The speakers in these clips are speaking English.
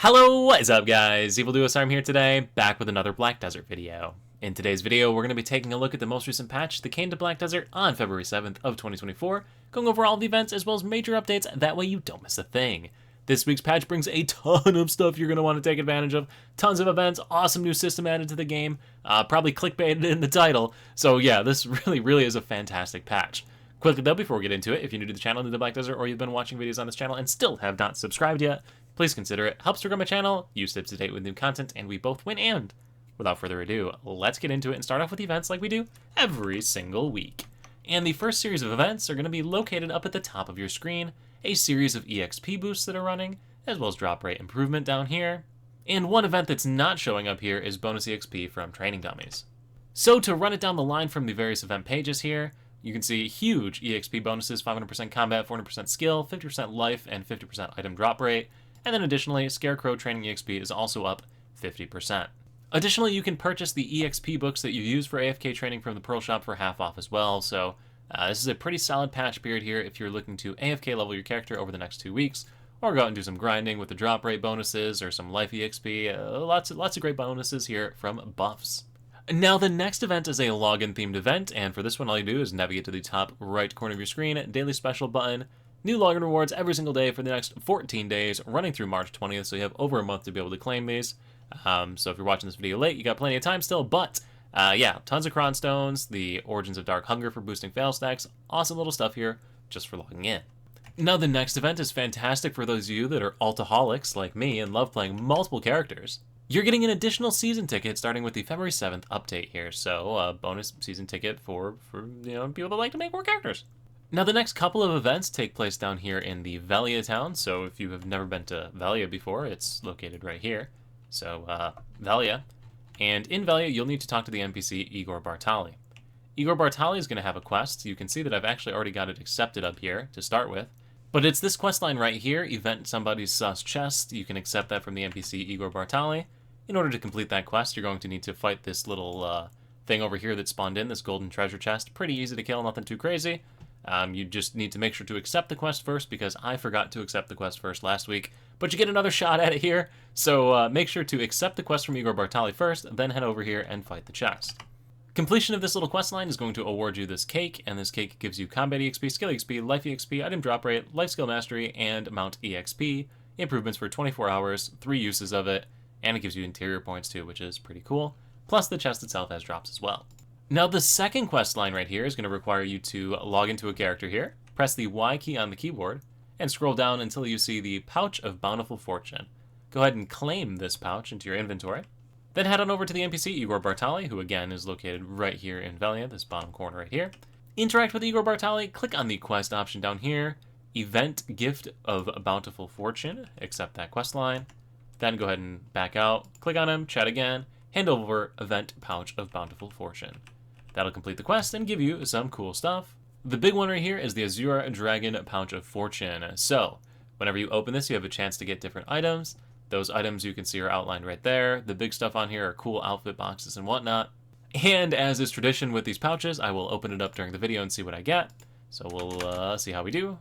Hello, what is up guys? I'm here today, back with another Black Desert video. In today's video, we're going to be taking a look at the most recent patch that came to Black Desert on February 7th of 2024, going over all the events as well as major updates, that way you don't miss a thing. This week's patch brings a ton of stuff you're going to want to take advantage of, tons of events, awesome new system added to the game, probably clickbaited in the title, so yeah, this really is a fantastic patch. Quickly though, before we get into it, if you're new to the channel, new to Black Desert, or you've been watching videos on this channel and still have not subscribed yet, please consider it. Helps to grow my channel, you stay up to date with new content, and we both win. And without further ado, let's get into it and start off with events like we do every single week. And the first series of events are going to be located up at the top of your screen, a series of EXP boosts that are running, as well as drop rate improvement down here. And one event that's not showing up here is bonus EXP from training dummies. So to run it down the line from the various event pages here, you can see huge EXP bonuses, 500% combat, 400% skill, 50% life, and 50% item drop rate. And then additionally, Scarecrow Training EXP is also up 50%. Additionally, you can purchase the EXP books that you use for AFK training from the Pearl Shop for half off as well, so this is a pretty solid patch period here if you're looking to AFK level your character over the next 2 weeks, or go out and do some grinding with the drop rate bonuses or some life EXP. Lots of great bonuses here from buffs. Now the next event is a login themed event, and for this one all you do is navigate to the top right corner of your screen, daily special button, new login rewards every single day for the next 14 days, running through March 20th, so you have over a month to be able to claim these. So if you're watching this video late, you got plenty of time still, but yeah, tons of cron stones, the Origins of Dark Hunger for boosting fail stacks, awesome little stuff here just for logging in. Now the next event is fantastic for those of you that are altaholics like me and love playing multiple characters. You're getting an additional season ticket starting with the February 7th update here, so a bonus season ticket for people that like to make more characters. Now the next couple of events take place down here in the Velia town, so if you have never been to Velia before, it's located right here. So, Velia. And in Velia, you'll need to talk to the NPC Igor Bartali. Igor Bartali is going to have a quest. You can see that I've actually already got it accepted up here to start with. But it's this quest line right here, Event Somebody's Sus Chest. You can accept that from the NPC Igor Bartali. In order to complete that quest, you're going to need to fight this little thing over here that spawned in, this golden treasure chest. Pretty easy to kill, nothing too crazy. You just need to make sure to accept the quest first, because I forgot to accept the quest first last week, but you get another shot at it here, so make sure to accept the quest from Igor Bartali first, then head over here and fight the chest. Completion of this little quest line is going to award you this cake, and this cake gives you combat EXP, skill EXP, life EXP, item drop rate, life skill mastery, and mount EXP, improvements for 24 hours, 3 uses of it, and it gives you interior points too, which is pretty cool, plus the chest itself has drops as well. Now the second quest line right here is going to require you to log into a character here, press the Y key on the keyboard, and scroll down until you see the Pouch of Bountiful Fortune. Go ahead and claim this pouch into your inventory. Then head on over to the NPC Igor Bartali, who again is located right here in Velia, this bottom corner right here. Interact with Igor Bartali, click on the quest option down here, Event Gift of Bountiful Fortune, accept that quest line. Then go ahead and back out, click on him, chat again, hand over Event Pouch of Bountiful Fortune. That'll complete the quest and give you some cool stuff. The big one right here is the Azure Dragon Pouch of Fortune. So, whenever you open this, you have a chance to get different items. Those items you can see are outlined right there. The big stuff on here are cool outfit boxes and whatnot. And as is tradition with these pouches, I will open it up during the video and see what I get. So we'll see how we do.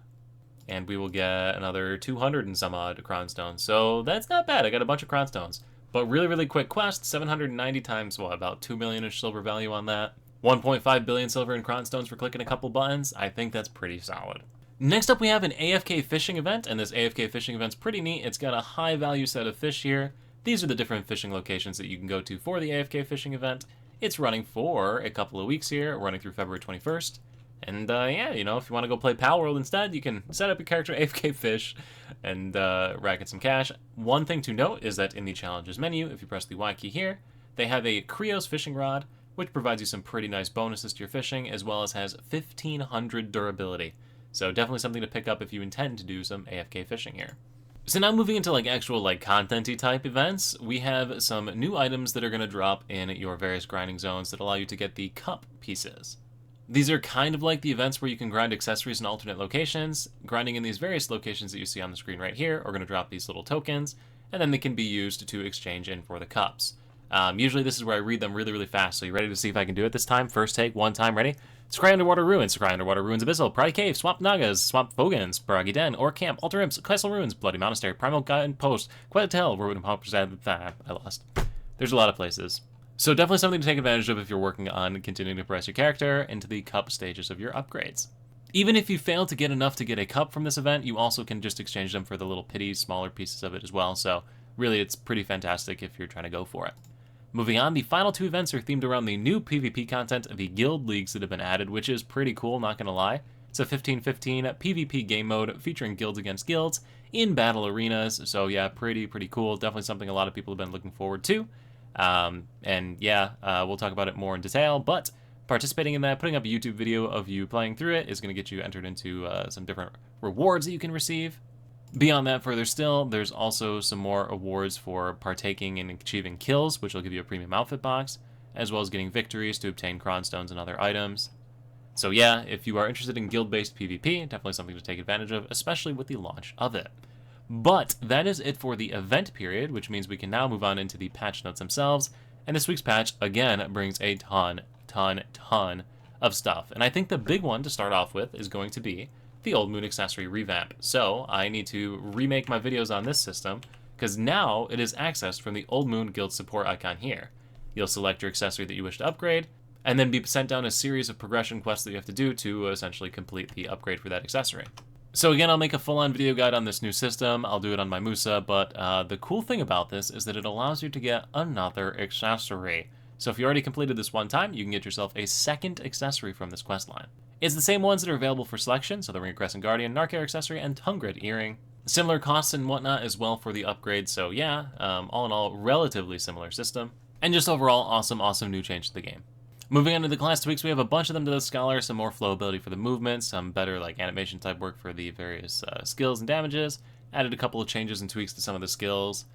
And we will get another 200 and some odd cron stones. So that's not bad. I got a bunch of cron stones. But really quick quest, 790 times, what, about 2 million-ish silver value on that. 1.5 billion silver in cron stones for clicking a couple buttons. I think that's pretty solid. Next up we have an AFK Fishing event, and this AFK Fishing event's pretty neat. It's got a high value set of fish here. These are the different fishing locations that you can go to for the AFK Fishing event. It's running for a couple of weeks here, running through February 21st. And yeah, you know, if you want to go play Pal World instead, you can set up your character AFK Fish and rack in some cash. One thing to note is that in the challenges menu, if you press the Y key here, they have a Krios fishing rod, which provides you some pretty nice bonuses to your fishing, as well as has 1500 durability. So definitely something to pick up if you intend to do some AFK fishing here. So now moving into actual content-y type events, we have some new items that are going to drop in your various grinding zones that allow you to get the cup pieces. These are kind of like the events where you can grind accessories in alternate locations. Grinding in these various locations that you see on the screen right here are going to drop these little tokens, and then they can be used to exchange in for the cups. Usually this is where I read them really, really fast. So you ready to see if I can do it this time? First take, one time, ready? Scry Underwater Ruins, Scry Underwater Ruins Abyssal, Pride Cave, Swamp Nagas, Swamp Fogans, Baragi Den, Or Camp, Altar Imps, Castle Ruins, Bloody Monastery, Primal Guide Post, Quetel, Ruin Poppers, I lost. There's a lot of places. So definitely something to take advantage of if you're working on continuing to progress your character into the cup stages of your upgrades. Even if you fail to get enough to get a cup from this event, you also can just exchange them for the little pitties, smaller pieces of it as well. So really, it's pretty fantastic if you're trying to go for it. Moving on, the final two events are themed around the new PvP content, the Guild Leagues that have been added, which is pretty cool, not gonna lie. It's a 15-15 PvP game mode featuring guilds against guilds in battle arenas, so yeah, pretty cool. Definitely something a lot of people have been looking forward to. We'll talk about it more in detail, but participating in that, putting up a YouTube video of you playing through it is going to get you entered into some different rewards that you can receive. Beyond that, further still, there's also some more awards for partaking in achieving kills, which will give you a premium outfit box, as well as getting victories to obtain cron stones and other items. So yeah, if you are interested in guild-based PvP, definitely something to take advantage of, especially with the launch of it. But that is it for the event period, which means we can now move on into the patch notes themselves. And this week's patch, again, brings a ton of stuff. And I think the big one to start off with is going to be the Old Moon accessory revamp. So I need to remake my videos on this system, because now it is accessed from the Old Moon Guild support icon here. You'll select your accessory that you wish to upgrade, and then be sent down a series of progression quests that you have to do to essentially complete the upgrade for that accessory. So again, I'll make a full-on video guide on this new system. I'll do it on my Musa, but the cool thing about this is that it allows you to get another accessory. So if you already completed this one time, you can get yourself a second accessory from this quest line. It's the same ones that are available for selection, so the Ring of Crescent Guardian, Narcair accessory, and Tongue Grid earring. Similar costs and whatnot as well for the upgrade, so yeah, all in all, relatively similar system. And just overall, awesome new change to the game. Moving on to the class tweaks, we have a bunch of them to the Scholar, some more flowability for the movements, some better like animation type work for the various skills and damages, added a couple of changes and tweaks to some of the skills.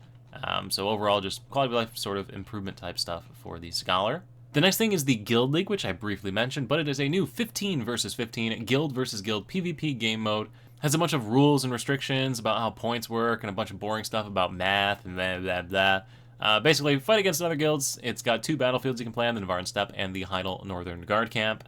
So overall, just quality of life sort of improvement type stuff for the Scholar. The next thing is the Guild League, which I briefly mentioned, but it is a new 15 versus 15 Guild versus Guild PvP game mode. Has a bunch of rules and restrictions about how points work and a bunch of boring stuff about math and blah. Basically, fight against other guilds. It's got two battlefields you can play on, the Navarran Steppe and the Heidel Northern Guard Camp.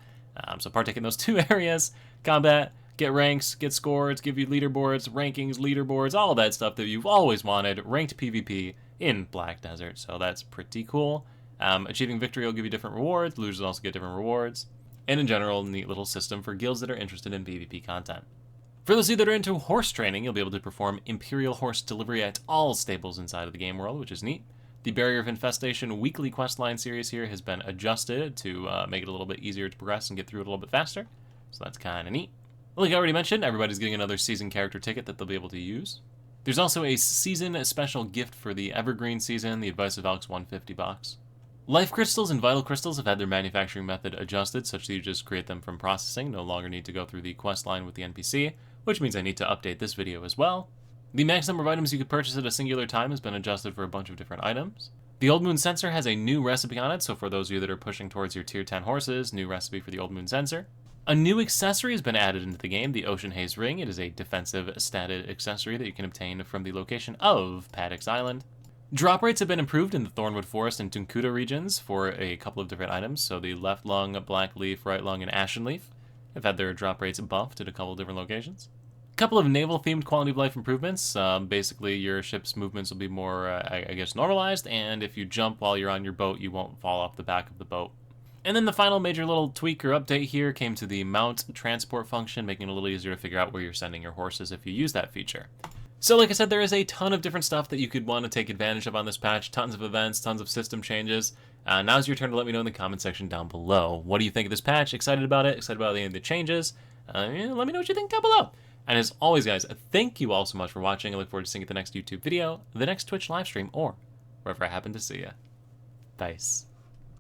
So partake in those two areas, combat, get ranks, get scores, give you leaderboards, rankings, leaderboards, all that stuff that you've always wanted, ranked PvP in Black Desert. So that's pretty cool. Achieving victory will give you different rewards, losers also get different rewards, and in general, neat little system for guilds that are interested in PvP content. For those of you that are into horse training, you'll be able to perform Imperial Horse delivery at all stables inside of the game world, which is neat. The Barrier of Infestation weekly questline series here has been adjusted to make it a little bit easier to progress and get through it a little bit faster, so that's kind of neat. Like I already mentioned, everybody's getting another season character ticket that they'll be able to use. There's also a season special gift for the Evergreen season, the Advice of Elks 150 box. Life crystals and vital crystals have had their manufacturing method adjusted such that you just create them from processing, no longer need to go through the quest line with the NPC, which means I need to update this video as well. The max number of items you could purchase at a singular time has been adjusted for a bunch of different items. The Old Moon Sensor has a new recipe on it, so for those of you that are pushing towards your tier 10 horses, new recipe for the Old Moon Sensor. A new accessory has been added into the game, the Ocean Haze Ring. It is a defensive statted accessory that you can obtain from the location of Paddock's Island. Drop rates have been improved in the Thornwood Forest and Tunkuda regions for a couple of different items, so the left lung, black leaf, right lung, and ashen leaf have had their drop rates buffed at a couple of different locations. A couple of naval-themed quality of life improvements. Basically, your ship's movements will be more, I guess, normalized, and if you jump while you're on your boat, you won't fall off the back of the boat. And then the final major little tweak or update here came to the mount transport function, making it a little easier to figure out where you're sending your horses if you use that feature. So like I said, there is a ton of different stuff that you could want to take advantage of on this patch, tons of events, tons of system changes. Now's your turn to let me know in the comment section down below. What do you think of this patch? Excited about it? Excited about any of the changes? Let me know what you think down below. And as always, guys, thank you all so much for watching. I look forward to seeing you at the next YouTube video, the next Twitch livestream, or wherever I happen to see you. Peace.